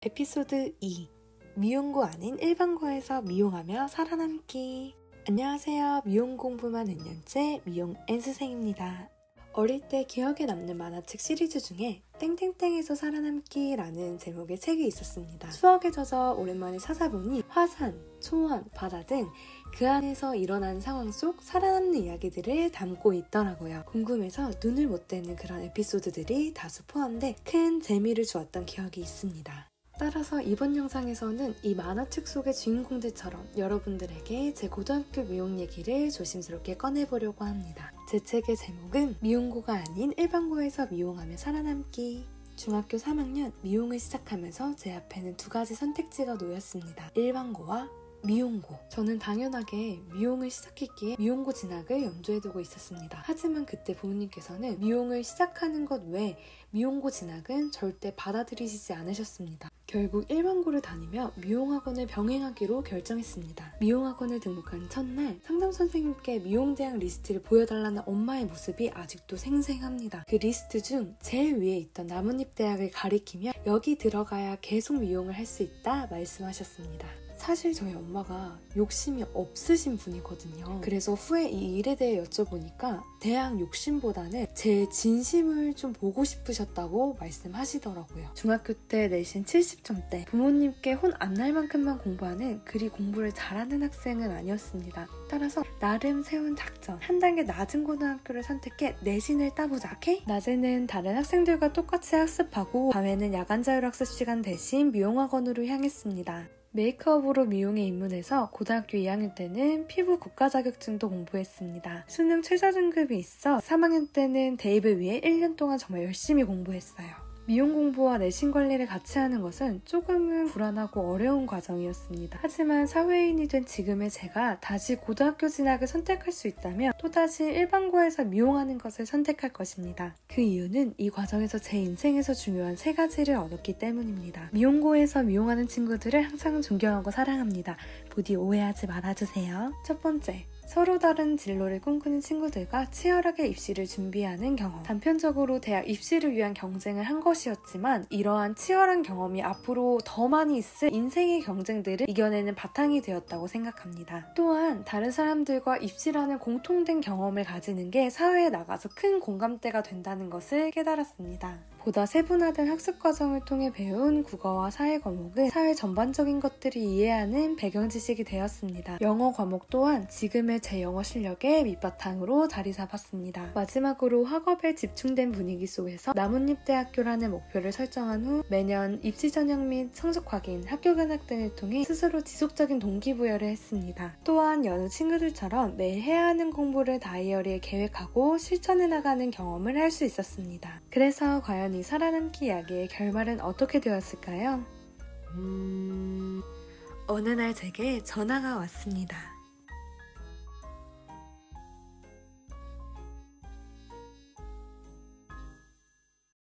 에피소드 2 미용고 아닌 일반고에서 미용하며 살아남기. 안녕하세요. 미용 공부만 5년째 미용 N수생입니다. 어릴 때 기억에 남는 만화책 시리즈 중에 땡땡땡에서 살아남기 라는 제목의 책이 있었습니다. 추억에 젖어 오랜만에 찾아보니 화산, 초원, 바다 등 그 안에서 일어난 상황 속 살아남는 이야기들을 담고 있더라고요. 궁금해서 눈을 못 떼는 그런 에피소드들이 다수 포함돼 큰 재미를 주었던 기억이 있습니다. 따라서 이번 영상에서는 이 만화책 속의 주인공들처럼 여러분들에게 제 고등학교 미용 얘기를 조심스럽게 꺼내보려고 합니다. 제 책의 제목은 미용고가 아닌 일반고에서 미용하며 살아남기. 중학교 3학년 미용을 시작하면서 제 앞에는 두 가지 선택지가 놓였습니다. 일반고와 미용고. 저는 당연하게 미용을 시작했기에 미용고 진학을 염두에 두고 있었습니다. 하지만 그때 부모님께서는 미용을 시작하는 것 외에 미용고 진학은 절대 받아들이시지 않으셨습니다. 결국 일반고를 다니며 미용학원을 병행하기로 결정했습니다. 미용학원을 등록한 첫날 상담선생님께 미용대학 리스트를 보여달라는 엄마의 모습이 아직도 생생합니다. 그 리스트 중 제일 위에 있던 나뭇잎대학을 가리키며 여기 들어가야 계속 미용을 할 수 있다 말씀하셨습니다. 사실 저희 엄마가 욕심이 없으신 분이거든요. 그래서 후에 이 일에 대해 여쭤보니까 대학 욕심보다는 제 진심을 좀 보고 싶으셨다고 말씀하시더라고요. 중학교 때 내신 70점대, 부모님께 혼 안 날 만큼만 공부하는 그리 공부를 잘하는 학생은 아니었습니다. 따라서 나름 세운 작전, 한 단계 낮은 고등학교를 선택해 내신을 따보자. 오케이? 낮에는 다른 학생들과 똑같이 학습하고 밤에는 야간 자율학습 시간 대신 미용학원으로 향했습니다. 메이크업으로 미용에 입문해서 고등학교 2학년 때는 피부 국가 자격증도 공부했습니다. 수능 최저 등급이 있어 3학년 때는 대입을 위해 1년 동안 정말 열심히 공부했어요. 미용 공부와 내신 관리를 같이 하는 것은 조금은 불안하고 어려운 과정이었습니다. 하지만 사회인이 된 지금의 제가 다시 고등학교 진학을 선택할 수 있다면 또다시 일반고에서 미용하는 것을 선택할 것입니다. 그 이유는 이 과정에서 제 인생에서 중요한 3가지를 얻었기 때문입니다. 미용고에서 미용하는 친구들을 항상 존경하고 사랑합니다. 부디 오해하지 말아주세요. 첫 번째, 서로 다른 진로를 꿈꾸는 친구들과 치열하게 입시를 준비하는 경험. 단편적으로 대학 입시를 위한 경쟁을 한 것이었지만 이러한 치열한 경험이 앞으로 더 많이 있을 인생의 경쟁들을 이겨내는 바탕이 되었다고 생각합니다. 또한 다른 사람들과 입시라는 공통된 경험을 가지는 게 사회에 나가서 큰 공감대가 된다는 것을 깨달았습니다. 보다 세분화된 학습 과정을 통해 배운 국어와 사회 과목은 사회 전반적인 것들을 이해하는 배경 지식이 되었습니다. 영어 과목 또한 지금의 제 영어 실력의 밑바탕으로 자리 잡았습니다. 마지막으로 학업에 집중된 분위기 속에서 나뭇잎대학교라는 목표를 설정한 후 매년 입시 전형 및 성적 확인, 학교 견학 등을 통해 스스로 지속적인 동기부여를 했습니다. 또한 여느 친구들처럼 매일 해야 하는 공부를 다이어리에 계획하고 실천해 나가는 경험을 할 수 있었습니다. 그래서 과연 이 살아남기 이야기의 결말은 어떻게 되었을까요? 어느 날 제게 전화가 왔습니다.